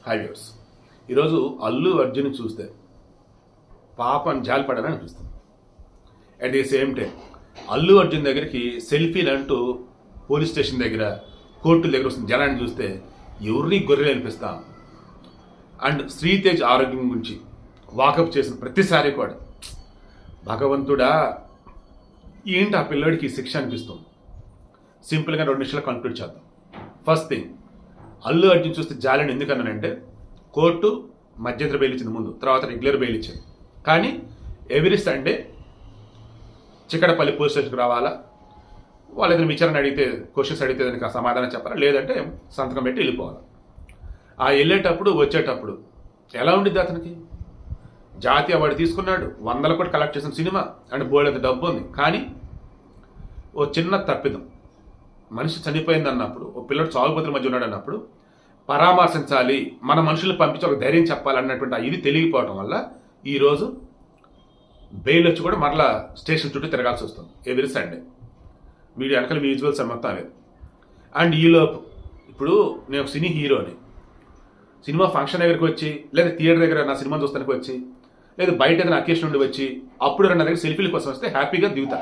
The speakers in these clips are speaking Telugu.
High viewers. ఈరోజు అల్లు అర్జున్ చూస్తే పాపం జాలిపడాలని అనిపిస్తుంది. At the same time Allu Arjun దగ్గరికి సెల్ఫీలు అంటూ పోలీస్ స్టేషన్ దగ్గర కోర్టుల దగ్గర వస్తున్న జనాన్ని చూస్తే ఎవరిని గొర్రెలు అనిపిస్తాం. అండ్ శ్రీతేజ్ ఆరోగ్యం గురించి వాకప్ చేసిన ప్రతిసారి కూడా భగవంతుడా ఏంటి ఆ పిల్లడికి శిక్ష అనిపిస్తుంది. సింపుల్గా 2 నిమిషాలు కంక్లూడ్ చేద్దాం. ఫస్ట్ థింగ్, అల్లు అర్జున్ చూస్తే జాలిని ఎందుకన్నానంటే కోర్టు మధ్యంతర బెయిల్ ఇచ్చింది ముందు, తర్వాత రెగ్యులర్ బెయిల్ ఇచ్చింది. కానీ ఎవ్రీ సండే చిక్కడపల్లి పోలీస్ స్టేషన్కి రావాలా, వాళ్ళు ఏదైనా విచారణ అడిగితే క్వశ్చన్స్ అడిగితే దానికి సమాధానం చెప్పాలా, లేదంటే సంతకం పెట్టి వెళ్ళిపోవాలి. ఆ వెళ్ళేటప్పుడు వచ్చేటప్పుడు ఎలా ఉండిద్ది అతనికి? జాతీయ అవార్డు తీసుకున్నాడు, 100 కోట్లు కలెక్ట్ చేసిన సినిమా అండ్ బోల్డ్ డబ్బు ఉంది. కానీ ఓ చిన్న తప్పిదం, మనిషి చనిపోయింది అన్నప్పుడు, ఓ పిల్లడు చావుపత్రి మధ్య ఉన్నాడు అన్నప్పుడు పరామర్శించాలి, మన మనుషులు పంపించి ఒక ధైర్యం చెప్పాలన్నటువంటి ఇది తెలియకపోవడం వల్ల ఈరోజు బెయిల్ వచ్చి కూడా మరలా స్టేషన్ చుట్టూ తిరగాల్సి వస్తుంది ఎవ్రీ సండే. వీడియో వెనకాల విజువల్స్ మొత్తం అనేది. అండ్ ఈలోపు ఇప్పుడు నేను ఒక సినీ హీరోని, సినిమా ఫంక్షన్ దగ్గరికి వచ్చి లేదా థియేటర్ దగ్గర నా సినిమా చూస్తానికి వచ్చి లేదా బయట ఏదైనా అకేషన్ నుండి వచ్చి అప్పుడు నా దగ్గర సెల్ఫీల కోసం వస్తే హ్యాపీగా దిగుతా.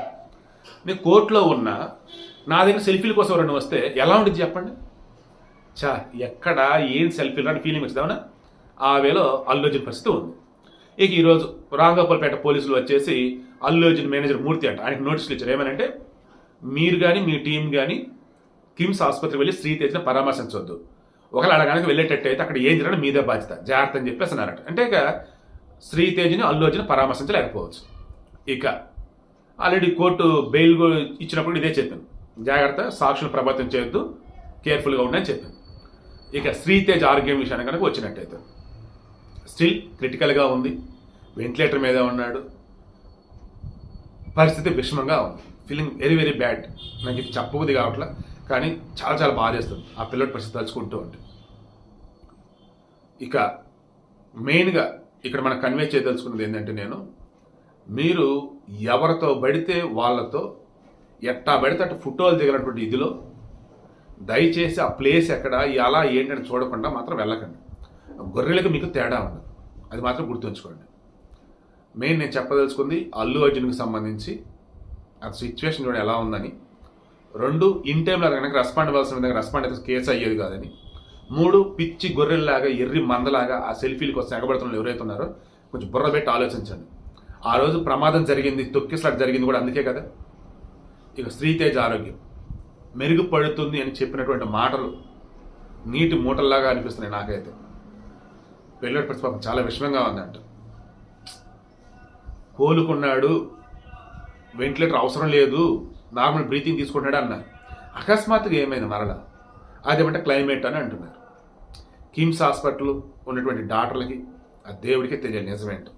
నేను కోర్టులో ఉన్నా నా దగ్గర సెల్ఫీల కోసం ఎవరైనా వస్తే ఎలా ఉంటుంది చెప్పండి? ఎక్కడ ఏం సెల్ఫీలు అని ఫీలింగ్ వచ్చిందామన్నా ఆ వేలో అల్లు అర్జున్ పరిస్థితి ఉంది. ఇక ఈరోజు రాంగోపాల్పేట పోలీసులు వచ్చేసి అల్లు అర్జున్ మేనేజర్ మూర్తి అంట ఆయనకు నోటీసులు ఇచ్చారు. ఏమనంటే మీరు కానీ మీ టీం కానీ కిమ్స్ ఆసుపత్రికి వెళ్ళి శ్రీతేజ్ని పరామర్శించవద్దు, ఒకవేళ అడగానికి వెళ్ళేటట్టు అయితే అక్కడ ఏం జరగడం మీదే బాధ్యత, జాగ్రత్త అని చెప్పేసి అన్నారట. అంటే ఇక శ్రీతేజ్ని అల్లు అర్జున్ పరామర్శించలేకపోవచ్చు. ఇక ఆల్రెడీ కోర్టు బెయిల్ ఇచ్చినప్పుడు ఇదే చెప్పాను, జాగ్రత్త, సాక్షులు ప్రభావితం చేయొద్దు, కేర్ఫుల్గా ఉండని చెప్పాను. ఇక శ్రీతేజ్ ఆరోగ్యం విషయాన్ని కనుక వచ్చినట్టయితే స్టిల్ క్రిటికల్గా ఉంది, వెంటిలేటర్ మీద ఉన్నాడు, పరిస్థితి విషమంగా ఉంది, ఫీలింగ్ వెరీ వెరీ బ్యాడ్. నాకు ఇది చెప్పబుద్ధి కావట్లా, కానీ చాలా చాలా బాధేస్తుంది ఆ పిల్లడి పరిస్థితి తలుచుకుంటూ ఉంటే. ఇక మెయిన్గా ఇక్కడ మనం కన్వే చేయదలుచుకున్నది ఏంటంటే, మీరు ఎవరితో పడితే వాళ్ళతో ఎట్టా పడితే అటు ఫోటోలు దిగినటువంటి ఇదిలో దయచేసి ఆ ప్లేస్ ఎక్కడ ఎలా ఏంటని చూడకుండా మాత్రం వెళ్ళకండి. గొర్రెలకు మీకు తేడా ఉండదు, అది మాత్రం గుర్తుంచుకోండి. మెయిన్ నేను చెప్పదలుచుకుంది అల్లు అర్జున్కి సంబంధించి ఆ సిచ్యువేషన్ కూడా ఎలా ఉందని. 2, ఇన్ టైంలో కనుక రెస్పాండ్ అవ్వాల్సిన విధంగా రెస్పాండ్ అయితే కేసు అయ్యేది కాదని. 3, పిచ్చి గొర్రెల్లాగా ఎర్రి మందలాగా ఆ సెల్ఫీలకు వస్తే ఎగబడుతున్న ఎవరైతే ఉన్నారో కొంచెం బుర్ర పెట్టి ఆలోచించండి. ఆ రోజు ప్రమాదం జరిగింది, తొక్కిసలాట జరిగింది కూడా అందుకే కదా. ఇక శ్రీతేజ్ ఆరోగ్యం మెరుగుపడుతుంది అని చెప్పినటువంటి మాటలు నీటి మూటల్లాగా అనిపిస్తున్నాయి నాకైతే. పిల్లడి పరిస్థితి చాలా విషమంగా ఉందంట. కోలుకున్నాడు, వెంటిలేటర్ అవసరం లేదు, నార్మల్ బ్రీతింగ్ తీసుకుంటున్నాడు అన్నారు. అకస్మాత్తుగా ఏమైంది మరలా? అదేమంటే క్లైమేట్ అని అంటున్నారు. కిమ్స్ హాస్పిటల్ ఉన్నటువంటి డాక్టర్లకి ఆ దేవుడికే తెలియదు నిజమేంటో.